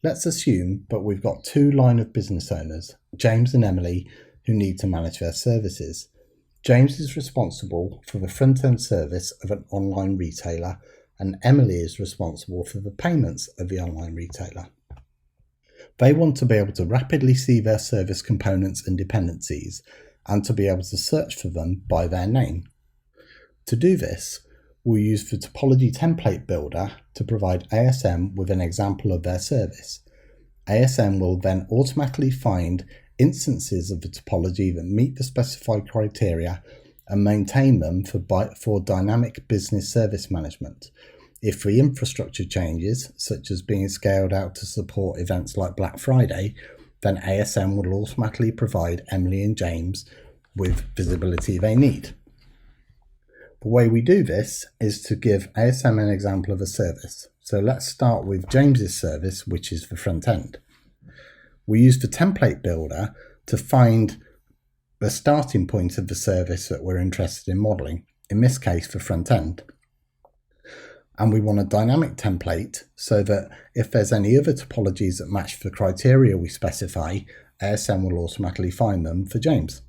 Let's assume that we've got two line of business owners, James and Emily, who need to manage their services. James is responsible for the front-end service of an online retailer, and Emily is responsible for the payments of the online retailer. They want to be able to rapidly see their service components and dependencies, and to be able to search for them by their name. To do this, we'll use the topology template builder to provide ASM with an example of their service. ASM will then automatically find instances of the topology that meet the specified criteria and maintain them for dynamic business service management. If the infrastructure changes, such as being scaled out to support events like Black Friday, then ASM will automatically provide Emily and James with visibility they need. The way we do this is to give ASM an example of a service. So let's start with James's service, which is the front end. We use the template builder to find the starting point of the service that we're interested in modeling, in this case the front end. And we want a dynamic template so that if there's any other topologies that match the criteria we specify, ASM will automatically find them for James.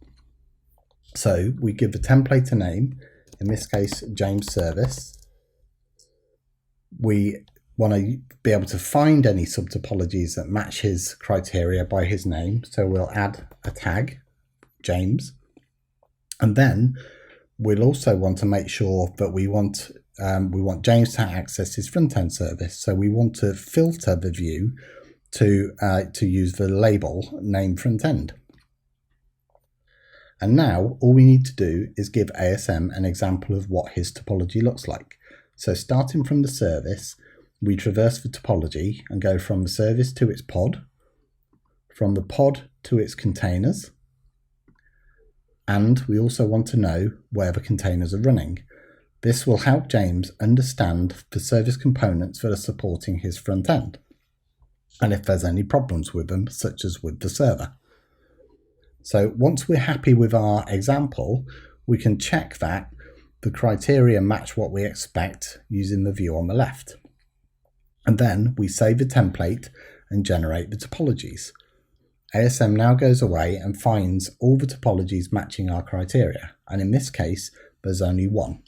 So we give the template a name, in this case James Service. We want to be able to find any subtopologies that match his criteria by his name, so we'll add a tag, James. And then we'll also want to make sure that we want James to access his front-end service, so we want to filter the view to use the label name front-end. And now all we need to do is give ASM an example of what his topology looks like. So starting from the service, we traverse the topology and go from the service to its pod, from the pod to its containers, and we also want to know where the containers are running. This will help James understand the service components that are supporting his front end, and if there's any problems with them, such as with the server. So once we're happy with our example, we can check that the criteria match what we expect using the view on the left. And then we save the template and generate the topologies. ASM now goes away and finds all the topologies matching our criteria, and in this case, there's only one.